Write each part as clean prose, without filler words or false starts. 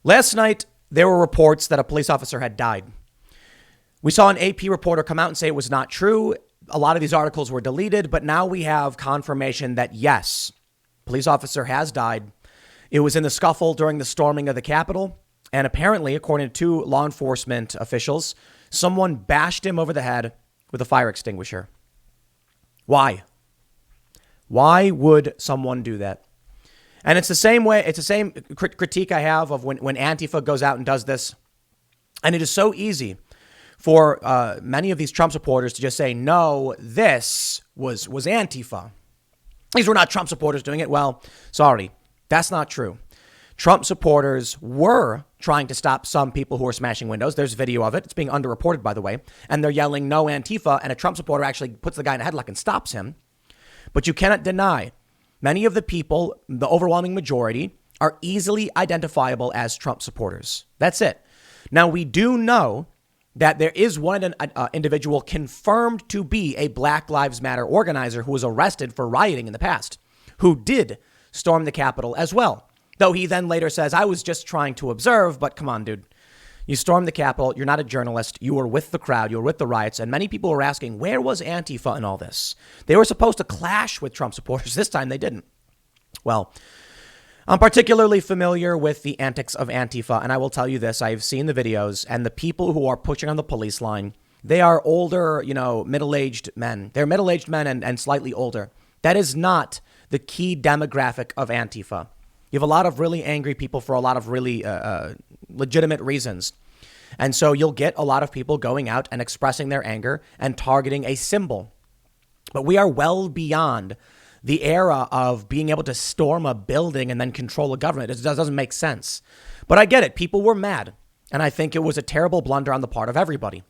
Last night, there were reports that a police officer had died. We saw an AP reporter come out and say it was not true. A lot of these articles were deleted, but now we have confirmation that yes, police officer has died. It was in the scuffle during the storming of the Capitol. And apparently, according to law enforcement officials, someone bashed him over the head with a fire extinguisher. Why? Why would someone do that? And it's the same way. It's the same critique I have of when Antifa goes out and does this. And it is so easy for many of these Trump supporters to just say, no, this was Antifa. These were not Trump supporters doing it. Well, sorry, that's not true. Trump supporters were trying to stop some people who were smashing windows. There's video of it. It's being underreported, by the way. And they're yelling, no, Antifa. And a Trump supporter actually puts the guy in a headlock and stops him. But you cannot deny many of the people, the overwhelming majority, are easily identifiable as Trump supporters. That's it. Now, we do know that there is one individual confirmed to be a Black Lives Matter organizer who was arrested for rioting in the past, who did storm the Capitol as well. Though he then later says, I was just trying to observe, but come on, dude. You stormed the Capitol. You're not a journalist. You were with the crowd. You were with the riots. And many people were asking, where was Antifa in all this? They were supposed to clash with Trump supporters. This time they didn't. Well, I'm particularly familiar with the antics of Antifa. And I will tell you this. I've seen the videos, and the people who are pushing on the police line, they are older, middle-aged men. They're middle-aged men and slightly older. That is not the key demographic of Antifa. You have a lot of really angry people for a lot of really legitimate reasons. And so you'll get a lot of people going out and expressing their anger and targeting a symbol. But we are well beyond the era of being able to storm a building and then control a government. It doesn't make sense. But I get it. People were mad. And I think it was a terrible blunder on the part of everybody.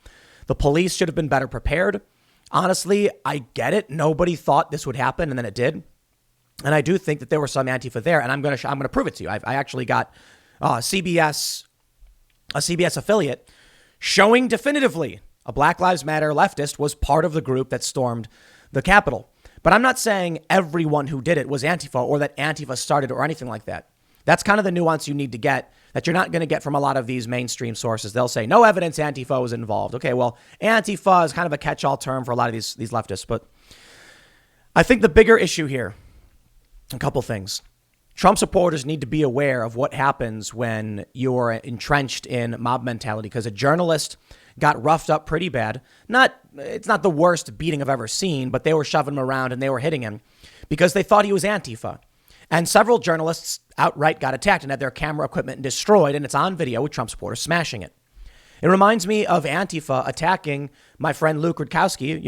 The police should have been better prepared. Honestly, I get it. Nobody thought this would happen, and then it did. And I do think that there were some Antifa there, and I'm going to prove it to you. I actually got a CBS affiliate showing definitively a Black Lives Matter leftist was part of the group that stormed the Capitol. But I'm not saying everyone who did it was Antifa or that Antifa started or anything like that. That's kind of the nuance you need to get that you're not going to get from a lot of these mainstream sources. They'll say no evidence Antifa was involved. Okay, well, Antifa is kind of a catch-all term for a lot of these leftists. But I think the bigger issue here, a couple things. Trump supporters need to be aware of what happens when you're entrenched in mob mentality, because a journalist got roughed up pretty bad. It's not the worst beating I've ever seen, but they were shoving him around and they were hitting him because they thought he was Antifa. And several journalists outright got attacked and had their camera equipment destroyed, and it's on video with Trump supporters smashing it. It reminds me of Antifa attacking my friend Luke Rudkowski.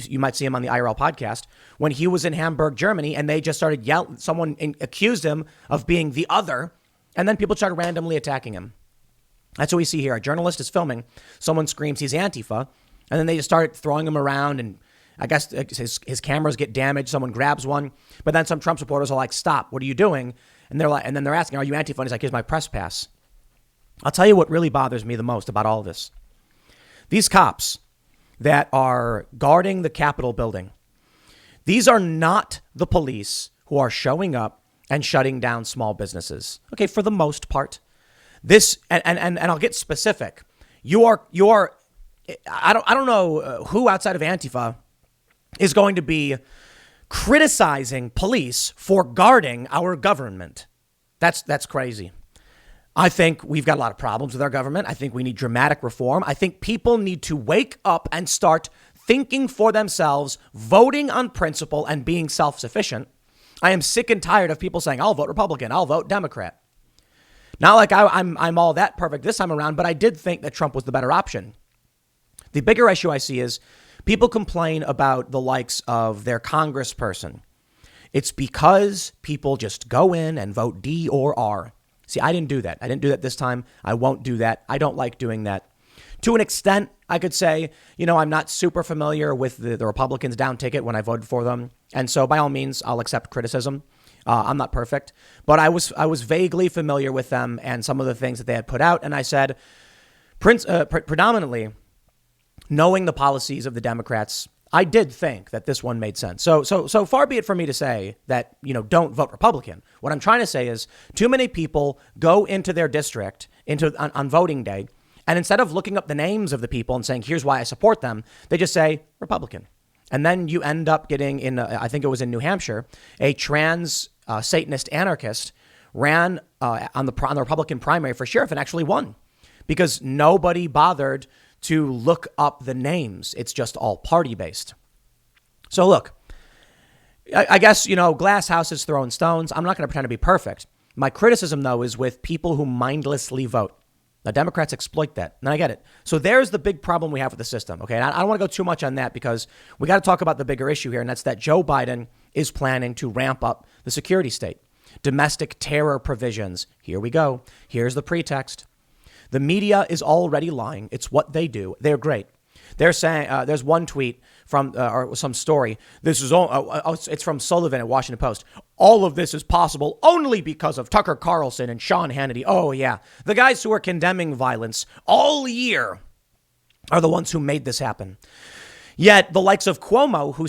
You might see him on the IRL podcast when he was in Hamburg, Germany, and they just started yelling. Someone accused him of being the other, and then people started randomly attacking him. That's what we see here. A journalist is filming. Someone screams he's Antifa, and then they just start throwing him around, and I guess his cameras get damaged. Someone grabs one, but then some Trump supporters are like, "Stop! What are you doing?" And then they're asking, "Are you Antifa?" And he's like, "Here's my press pass." I'll tell you what really bothers me the most about all this. These cops that are guarding the Capitol building, these are not the police who are showing up and shutting down small businesses. Okay, for the most part. This, and I'll get specific. I don't know who outside of Antifa is going to be criticizing police for guarding our government. That's crazy. I think we've got a lot of problems with our government. I think we need dramatic reform. I think people need to wake up and start thinking for themselves, voting on principle, and being self-sufficient. I am sick and tired of people saying, I'll vote Republican, I'll vote Democrat. Not like I'm all that perfect this time around, but I did think that Trump was the better option. The bigger issue I see is people complain about the likes of their congressperson. It's because people just go in and vote D or R. See, I didn't do that. I didn't do that this time. I won't do that. I don't like doing that. To an extent, I could say, I'm not super familiar with the Republicans down ticket when I voted for them. And so by all means, I'll accept criticism. I'm not perfect, but I was vaguely familiar with them and some of the things that they had put out. And I said, predominantly, knowing the policies of the Democrats, I did think that this one made sense. So far be it from me to say that, don't vote Republican. What I'm trying to say is too many people go into their district on voting day, and instead of looking up the names of the people and saying, here's why I support them, they just say Republican. And then you end up getting I think it was in New Hampshire, a trans Satanist anarchist ran on the Republican primary for sheriff and actually won because nobody bothered to look up the names. It's just all party based. So look, I guess, glass houses throwing stones. I'm not going to pretend to be perfect. My criticism, though, is with people who mindlessly vote. Now, Democrats exploit that, and I get it. So there's the big problem we have with the system, okay? And I don't want to go too much on that because we got to talk about the bigger issue here, and that's that Joe Biden is planning to ramp up the security state. Domestic terror provisions. Here we go. Here's the pretext. The media is already lying. It's what they do. They're great. They're saying there's one tweet from or some story. This is it's from Sullivan at Washington Post. All of this is possible only because of Tucker Carlson and Sean Hannity. Oh, yeah. The guys who are condemning violence all year are the ones who made this happen. Yet the likes of Cuomo, who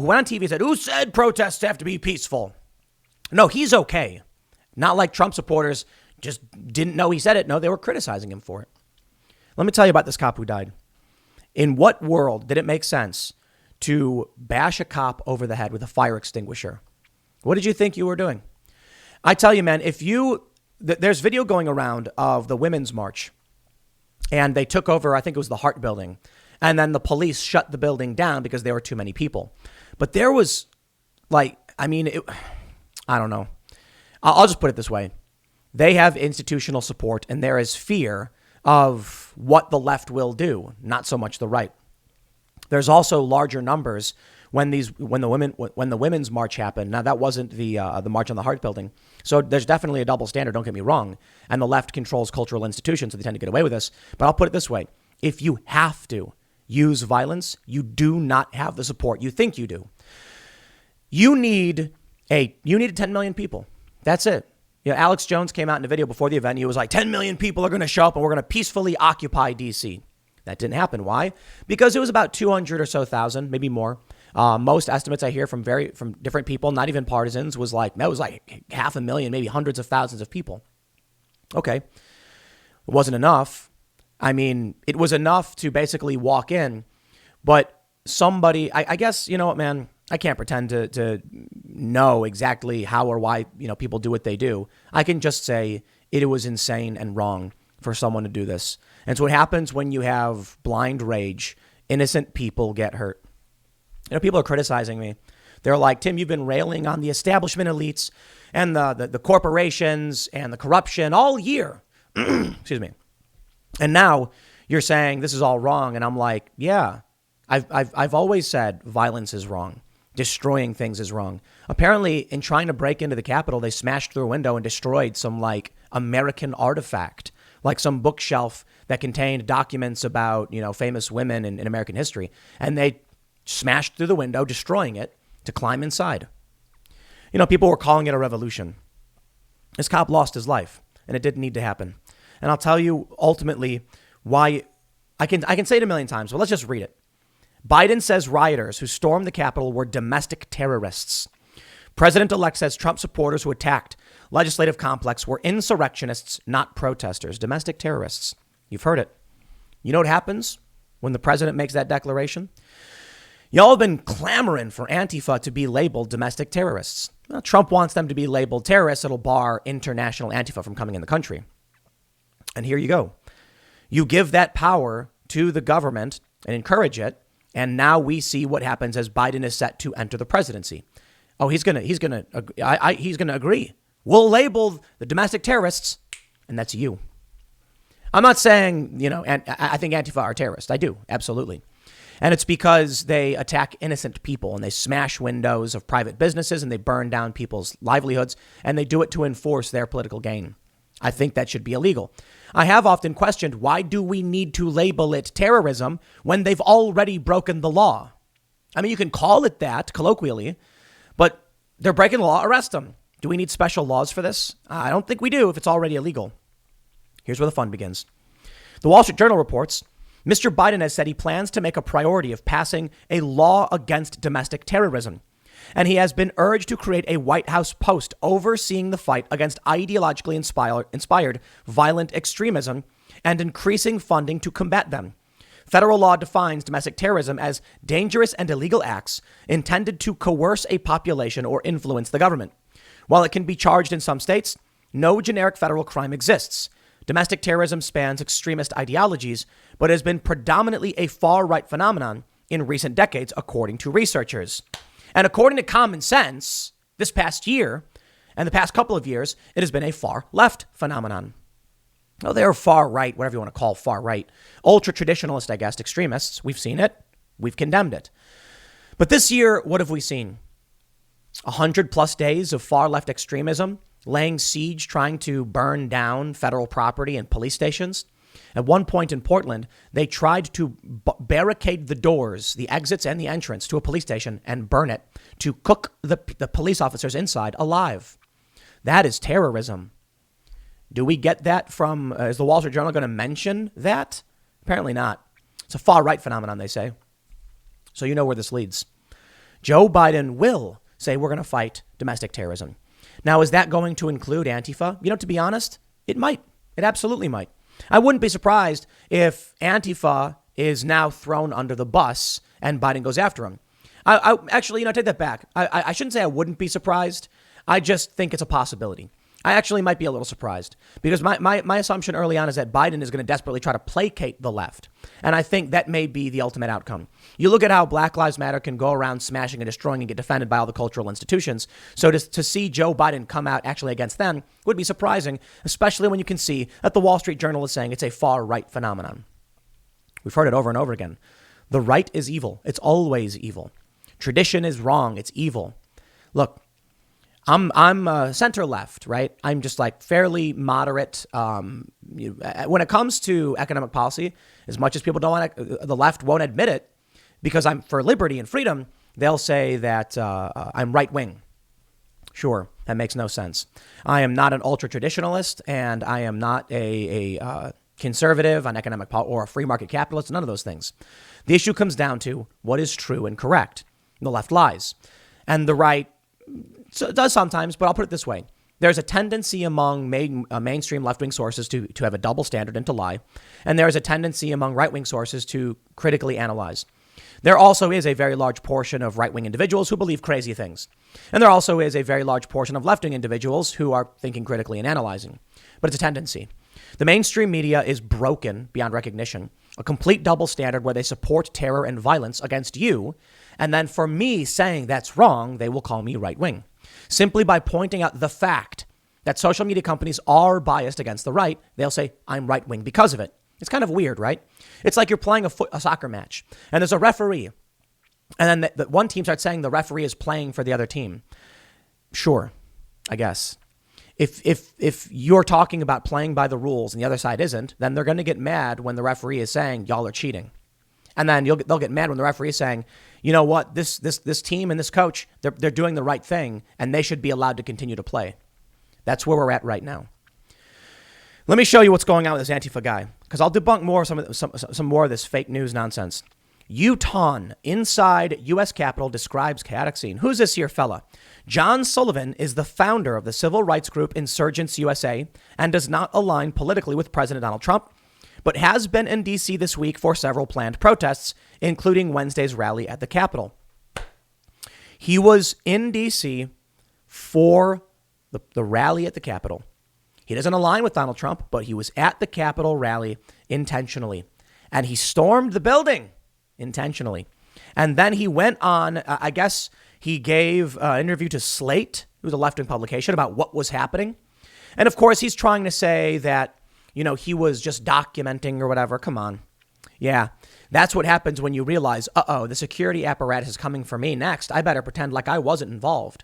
went on TV and said, who said protests have to be peaceful? No, he's okay. Not like Trump supporters just didn't know he said it. No, they were criticizing him for it. Let me tell you about this cop who died. In what world did it make sense to bash a cop over the head with a fire extinguisher? What did you think you were doing? I tell you, man, there's video going around of the Women's March, and they took over, I think it was the Hart Building, and then the police shut the building down because there were too many people. But there was I don't know. I'll just put it this way. They have institutional support, and there is fear of what the left will do, not so much the right. There's also larger numbers when the Women's March happened. Now, that wasn't the March on the Hart Building. So there's definitely a double standard, don't get me wrong. And the left controls cultural institutions, so they tend to get away with this. But I'll put it this way. If you have to use violence, you do not have the support you think you do. You need 10 million people. That's it. Alex Jones came out in a video before the event. He was like, 10 million people are going to show up and we're going to peacefully occupy D.C. That didn't happen. Why? Because it was about 200 or so thousand, maybe more. Most estimates I hear from different people, not even partisans, was like 500,000, maybe hundreds of thousands of people. Okay. It wasn't enough. I mean, it was enough to basically walk in, but somebody, I guess, you know what, man? I can't pretend to know exactly how or why, people do what they do. I can just say it was insane and wrong for someone to do this. And so what happens when you have blind rage, innocent people get hurt. People are criticizing me. They're like, Tim, you've been railing on the establishment elites and the corporations and the corruption all year. Excuse me. And now you're saying this is all wrong. And I'm like, yeah, I've always said violence is wrong. Destroying things is wrong. Apparently, in trying to break into the Capitol, they smashed through a window and destroyed some American artifact, like some bookshelf that contained documents about, famous women in American history. And they smashed through the window, destroying it to climb inside. People were calling it a revolution. This cop lost his life, and it didn't need to happen. And I'll tell you ultimately why. I can say it a million times, but let's just read it. Biden says rioters who stormed the Capitol were domestic terrorists. President-elect says Trump supporters who attacked legislative complex were insurrectionists, not protesters. Domestic terrorists. You've heard it. You know what happens when the president makes that declaration? Y'all have been clamoring for Antifa to be labeled domestic terrorists. Well, Trump wants them to be labeled terrorists. It'll bar international Antifa from coming in the country. And here you go. You give that power to the government and encourage it. And now we see what happens as Biden is set to enter the presidency. Oh, he's gonna agree. We'll label the domestic terrorists, and that's you. I'm not saying, and I think Antifa are terrorists. I do, absolutely. And it's because they attack innocent people and they smash windows of private businesses and they burn down people's livelihoods, and they do it to enforce their political gain. I think that should be illegal. I have often questioned, why do we need to label it terrorism when they've already broken the law? I mean, you can call it that colloquially, but they're breaking the law, arrest them. Do we need special laws for this? I don't think we do if it's already illegal. Here's where the fun begins. The Wall Street Journal reports Mr. Biden has said he plans to make a priority of passing a law against domestic terrorism. And he has been urged to create a White House post overseeing the fight against ideologically inspired violent extremism and increasing funding to combat them. Federal law defines domestic terrorism as dangerous and illegal acts intended to coerce a population or influence the government. While it can be charged in some states, no generic federal crime exists. Domestic terrorism spans extremist ideologies, but has been predominantly a far-right phenomenon in recent decades, according to researchers. And according to common sense, this past year and the past couple of years, it has been a far-left phenomenon. Oh, they're far-right, whatever you want to call far-right. Ultra-traditionalist, I guess, extremists. We've seen it. We've condemned it. But this year, what have we seen? 100-plus days of far-left extremism, laying siege, trying to burn down federal property and police stations. At one point in Portland, they tried to barricade the doors, the exits and the entrance to a police station and burn it to cook the police officers inside alive. That is terrorism. Do we get that from, is the Wall Street Journal going to mention that? Apparently not. It's a far-right phenomenon, they say. So you know where this leads. Joe Biden will say we're going to fight domestic terrorism. Now, is that going to include Antifa? You know, to be honest, it might. It absolutely might. I wouldn't be surprised if Antifa is now thrown under the bus and Biden goes after him. I actually, take that back. I shouldn't say I wouldn't be surprised. I just think it's a possibility. I actually might be a little surprised because my assumption early on is that Biden is going to desperately try to placate the left. And I think that may be the ultimate outcome. You look at how Black Lives Matter can go around smashing and destroying and get defended by all the cultural institutions. So to see Joe Biden come out actually against them would be surprising, especially when you can see that the Wall Street Journal is saying it's a far right phenomenon. We've heard it over and over again. The right is evil. It's always evil. Tradition is wrong. It's evil. Look, I'm center left, right? I'm just like fairly moderate. When it comes to economic policy, as much as people don't want to, the left won't admit it because I'm for liberty and freedom. They'll say that I'm right wing. Sure, that makes no sense. I am not an ultra traditionalist, and I am not a conservative on economic policy or a free market capitalist. None of those things. The issue comes down to what is true and correct. The left lies, and the right. So it does sometimes, but I'll put it this way. There's a tendency among mainstream left-wing sources to have a double standard and to lie. And there is a tendency among right-wing sources to critically analyze. There also is a very large portion of right-wing individuals who believe crazy things. And there also is a very large portion of left-wing individuals who are thinking critically and analyzing. But it's a tendency. The mainstream media is broken beyond recognition. A complete double standard where they support terror and violence against you. And then for me saying that's wrong, they will call me right-wing. Simply by pointing out the fact that social media companies are biased against the right, they'll say, I'm right-wing because of it. It's kind of weird, right? It's like you're playing a soccer match and there's a referee. And then the one team starts saying the referee is playing for the other team. Sure, I guess. If you're talking about playing by the rules and the other side isn't, then they're going to get mad when the referee is saying y'all are cheating. And then they'll get mad when the referee is saying, you know what, this team and this coach, they're doing the right thing and they should be allowed to continue to play. That's where we're at right now. Let me show you what's going on with this Antifa guy, because I'll debunk more some more of this fake news nonsense. Utah inside U.S. Capitol describes chaotic scene. Who's this here fella? John Sullivan is the founder of the civil rights group Insurgents USA and does not align politically with President Donald Trump, but has been in D.C. this week for several planned protests, including Wednesday's rally at the Capitol. He was in D.C. for the rally at the Capitol. He doesn't align with Donald Trump, but he was at the Capitol rally intentionally. And he stormed the building intentionally. And then he went on, I guess he gave an interview to Slate, who's a left-wing publication, about what was happening. And of course, he's trying to say that, he was just documenting or whatever. Come on. Yeah, that's what happens when you realize, the security apparatus is coming for me next. I better pretend like I wasn't involved.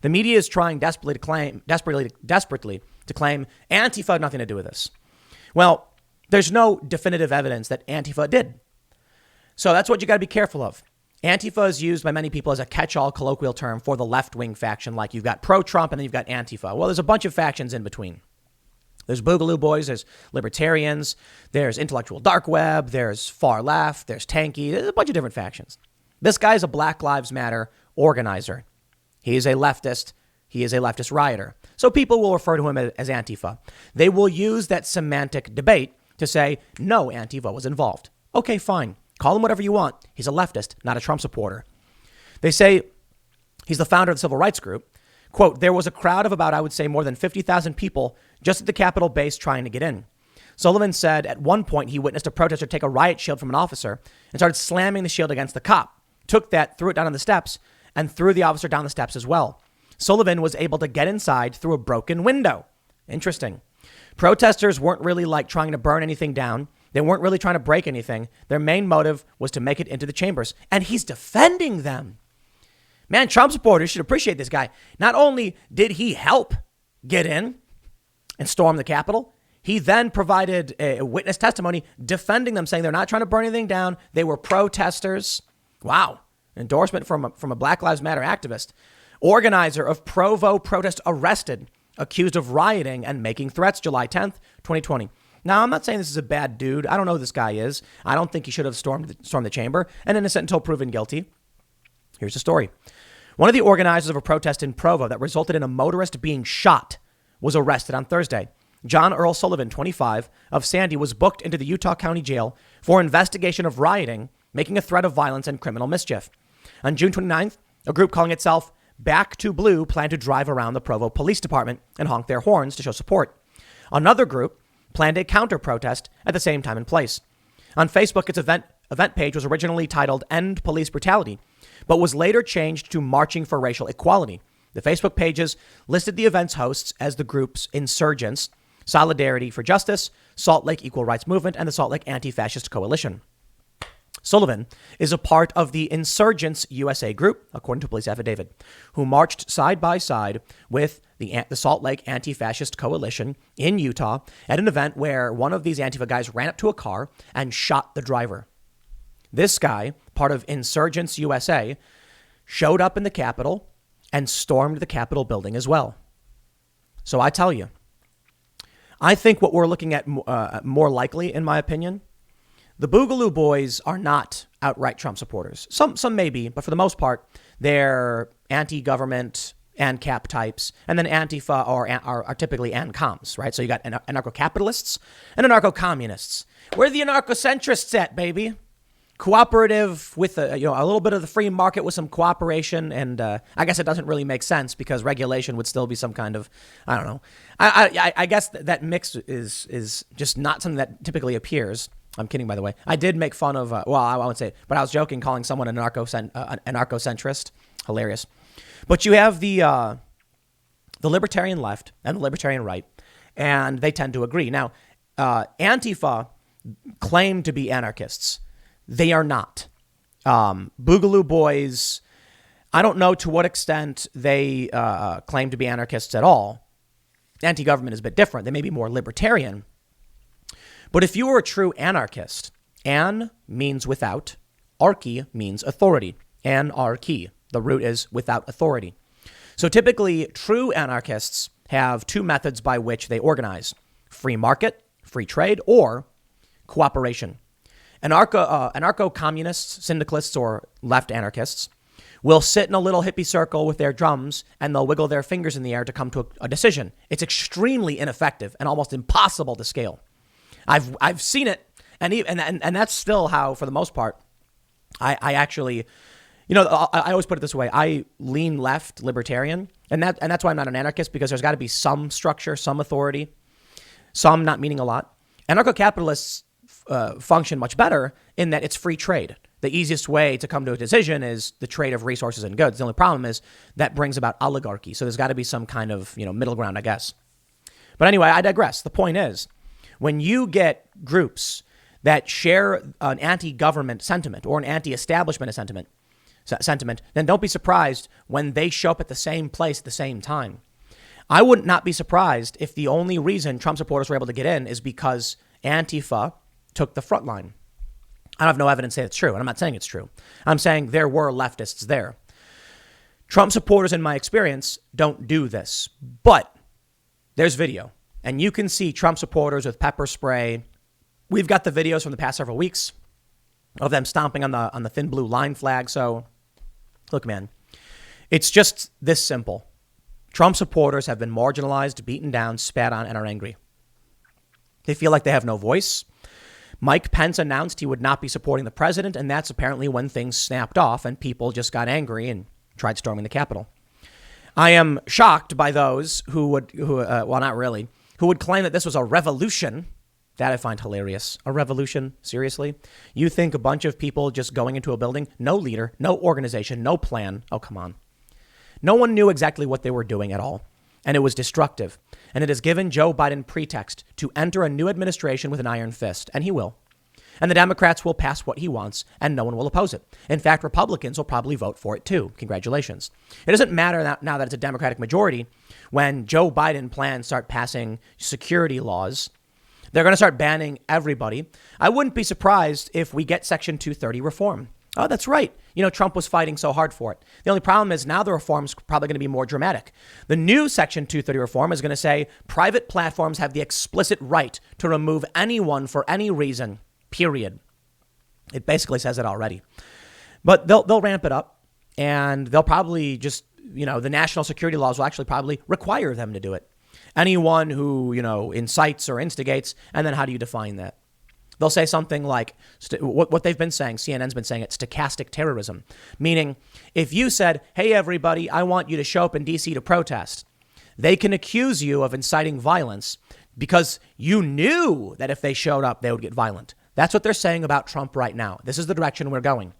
The media is trying desperately to claim Antifa had nothing to do with this. Well, there's no definitive evidence that Antifa did. So that's what you got to be careful of. Antifa is used by many people as a catch-all colloquial term for the left-wing faction. Like you've got pro-Trump and then you've got Antifa. Well, there's a bunch of factions in between. There's Boogaloo Boys, there's Libertarians, there's Intellectual Dark Web, there's Far Left, there's Tanky, there's a bunch of different factions. This guy's a Black Lives Matter organizer. He is a leftist. He is a leftist rioter. So people will refer to him as Antifa. They will use that semantic debate to say, no, Antifa was involved. Okay, fine. Call him whatever you want. He's a leftist, not a Trump supporter. They say he's the founder of the civil rights group. Quote, there was a crowd of about, I would say, more than 50,000 people just at the Capitol base trying to get in. Sullivan said at one point he witnessed a protester take a riot shield from an officer and started slamming the shield against the cop. Took that, threw it down on the steps, and threw the officer down the steps as well. Sullivan was able to get inside through a broken window. Interesting. Protesters weren't really like trying to burn anything down. They weren't really trying to break anything. Their main motive was to make it into the chambers. And he's defending them. Man, Trump supporters should appreciate this guy. Not only did he help get in and storm the Capitol, he then provided a witness testimony defending them, saying they're not trying to burn anything down. They were protesters. Wow. Endorsement from a Black Lives Matter activist. Organizer of Provo protest arrested, accused of rioting and making threats July 10th, 2020. Now, I'm not saying this is a bad dude. I don't know who this guy is. I don't think he should have stormed the chamber and innocent until proven guilty. Here's the story. One of the organizers of a protest in Provo that resulted in a motorist being shot was arrested on Thursday. John Earl Sullivan, 25, of Sandy, was booked into the Utah County Jail for investigation of rioting, making a threat of violence and criminal mischief. On June 29th, a group calling itself Back to Blue planned to drive around the Provo Police Department and honk their horns to show support. Another group planned a counter-protest at the same time and place. On Facebook, its event page was originally titled End Police Brutality, but was later changed to Marching for Racial Equality. The Facebook pages listed the event's hosts as the groups Insurgents, Solidarity for Justice, Salt Lake Equal Rights Movement, and the Salt Lake Anti-Fascist Coalition. Sullivan is a part of the Insurgents USA group, according to police affidavit, who marched side by side with the Salt Lake Anti-Fascist Coalition in Utah at an event where one of these Antifa guys ran up to a car and shot the driver. This guy, part of Insurgents USA, showed up in the Capitol and stormed the Capitol building as well. So I tell you, I think what we're looking at more likely, in my opinion, the Boogaloo Boys are not outright Trump supporters. Some may be, but for the most part, they're anti-government ANCAP types, and then Antifa are typically ANCOMs, right? So you got anarcho-capitalists and anarcho-communists. Where are the anarcho-centrists at, baby? Cooperative with a little bit of the free market with some cooperation, and I guess it doesn't really make sense because regulation would still be some kind of, I don't know. I guess that mix is just not something that typically appears. I'm kidding, by the way. I did make fun of, I won't say it, but I was joking, calling someone an anarcho-centrist. Hilarious. But you have the libertarian left and the libertarian right, and they tend to agree. Now, Antifa claim to be anarchists. They are not. Boogaloo Boys, I don't know to what extent they claim to be anarchists at all. Anti-government is a bit different. They may be more libertarian. But if you were a true anarchist, an means without, archy means authority. Anarchy, the root is without authority. So typically, true anarchists have two methods by which they organize: free market, free trade, or cooperation. Anarcho-communists, syndicalists, or left anarchists will sit in a little hippie circle with their drums and they'll wiggle their fingers in the air to come to a decision. It's extremely ineffective and almost impossible to scale. I've seen it, and that's still how, for the most part, I actually, I always put it this way: I lean left, libertarian, and that's why I'm not an anarchist, because there's got to be some structure, some authority, some not meaning a lot. Anarcho-capitalists function much better in that it's free trade. The easiest way to come to a decision is the trade of resources and goods. The only problem is that brings about oligarchy. So there's got to be some kind of middle ground, I guess. But anyway, I digress. The point is, when you get groups that share an anti-government sentiment or an anti-establishment sentiment, then don't be surprised when they show up at the same place at the same time. I would not be surprised if the only reason Trump supporters were able to get in is because Antifa took the front line. I have no evidence to say it's true, and I'm not saying it's true. I'm saying there were leftists there. Trump supporters, in my experience, don't do this, but there's video. And you can see Trump supporters with pepper spray. We've got the videos from the past several weeks of them stomping on the thin blue line flag. So look, man, it's just this simple. Trump supporters have been marginalized, beaten down, spat on, and are angry. They feel like they have no voice. Mike Pence announced he would not be supporting the president, and that's apparently when things snapped off and people just got angry and tried storming the Capitol. I am shocked by those who would claim that this was a revolution. That I find hilarious. A revolution? Seriously? You think a bunch of people just going into a building, no leader, no organization, no plan? Oh, come on. No one knew exactly what they were doing at all. And it was destructive. And it has given Joe Biden pretext to enter a new administration with an iron fist. And he will. And the Democrats will pass what he wants, and no one will oppose it. In fact, Republicans will probably vote for it, too. Congratulations. It doesn't matter now that it's a Democratic majority. When Joe Biden plans to start passing security laws, they're going to start banning everybody. I wouldn't be surprised if we get Section 230 reform. Oh, that's right. You know, Trump was fighting so hard for it. The only problem is now the reform's probably going to be more dramatic. The new Section 230 reform is going to say private platforms have the explicit right to remove anyone for any reason, period. It basically says it already. But they'll ramp it up, and they'll probably just, the national security laws will actually probably require them to do it. Anyone who, incites or instigates, and then how do you define that? They'll say something like what they've been saying. CNN's been saying it, stochastic terrorism, meaning if you said, hey, everybody, I want you to show up in D.C. to protest, they can accuse you of inciting violence because you knew that if they showed up, they would get violent. That's what they're saying about Trump right now. This is the direction we're going.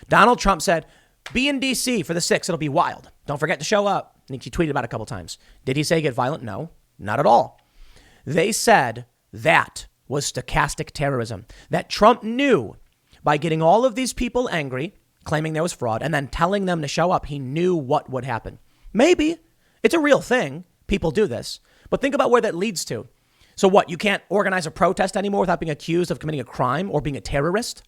Donald Trump said, be in D.C. for the 6th. It'll be wild. Don't forget to show up. I think he tweeted about it a couple times. Did he say get violent? No, not at all. They said that was stochastic terrorism, that Trump knew by getting all of these people angry, claiming there was fraud, and then telling them to show up, he knew what would happen. Maybe. It's a real thing. People do this. But think about where that leads to. So what, you can't organize a protest anymore without being accused of committing a crime or being a terrorist?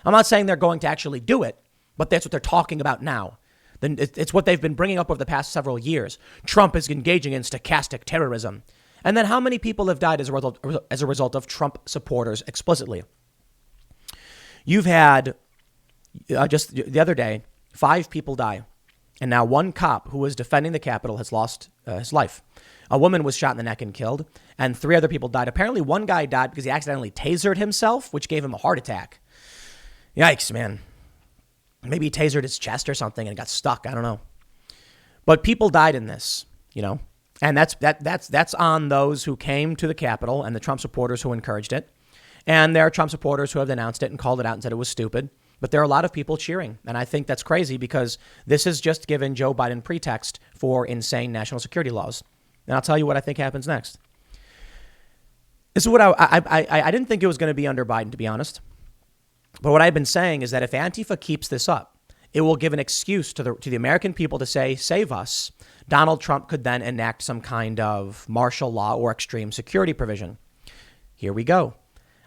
I'm not saying they're going to actually do it, but that's what they're talking about now. It's what they've been bringing up over the past several years. Trump is engaging in stochastic terrorism. And then how many people have died as a result of Trump supporters explicitly? You've had, just the other day, 5 people die. And now one cop who was defending the Capitol has lost his life. A woman was shot in the neck and killed. And 3 other people died. Apparently one guy died because he accidentally tasered himself, which gave him a heart attack. Yikes, man. Maybe he tasered his chest or something and got stuck. I don't know. But people died in this, And that's on those who came to the Capitol and the Trump supporters who encouraged it. And there are Trump supporters who have denounced it and called it out and said it was stupid. But there are a lot of people cheering. And I think that's crazy because this has just given Joe Biden pretext for insane national security laws. And I'll tell you what I think happens next. This is what I didn't think it was going to be under Biden, to be honest. But what I've been saying is that if Antifa keeps this up, it will give an excuse to the American people to say, save us. Donald Trump could then enact some kind of martial law or extreme security provision. Here we go.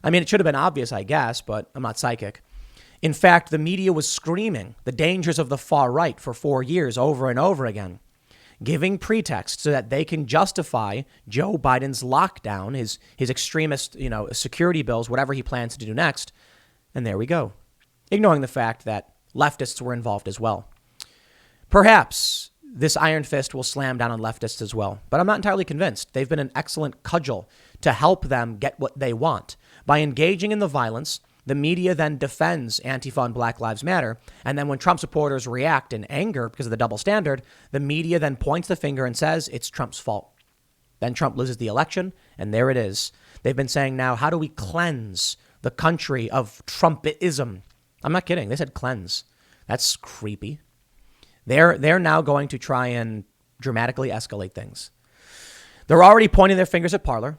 I mean, it should have been obvious, I guess, but I'm not psychic. In fact, the media was screaming the dangers of the far right for 4 years over and over again, giving pretext so that they can justify Joe Biden's lockdown, his extremist, security bills, whatever he plans to do next. And there we go, ignoring the fact that leftists were involved as well. Perhaps this iron fist will slam down on leftists as well, but I'm not entirely convinced. They've been an excellent cudgel to help them get what they want. By engaging in the violence, the media then defends Antifa and Black Lives Matter. And then when Trump supporters react in anger because of the double standard, the media then points the finger and says it's Trump's fault. Then Trump loses the election, and there it is. They've been saying now, how do we cleanse the country of Trumpism? I'm not kidding. They said cleanse. That's creepy. They're now going to try and dramatically escalate things. They're already pointing their fingers at Parler.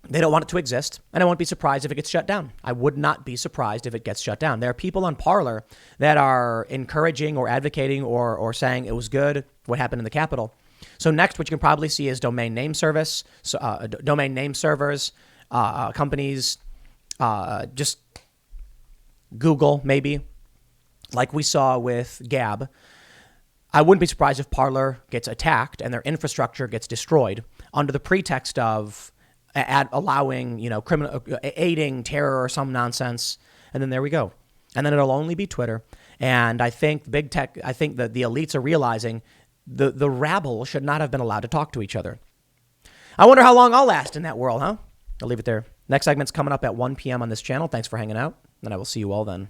They don't want it to exist, and I won't be surprised if it gets shut down. I would not be surprised if it gets shut down. There are people on Parler that are encouraging or advocating or saying it was good what happened in the Capitol. So next, what you can probably see is domain name servers, companies, just Google, maybe, like we saw with Gab. I wouldn't be surprised if Parler gets attacked and their infrastructure gets destroyed. under the pretext of allowing, criminal aiding terror or some nonsense. And then there we go. And then it'll only be Twitter. And I think big tech, I think that the elites are realizing the rabble should not have been allowed to talk to each other. I wonder how long I'll last in that world, huh? I'll leave it there. Next segment's coming up at 1 p.m. on this channel. Thanks for hanging out, and I will see you all then.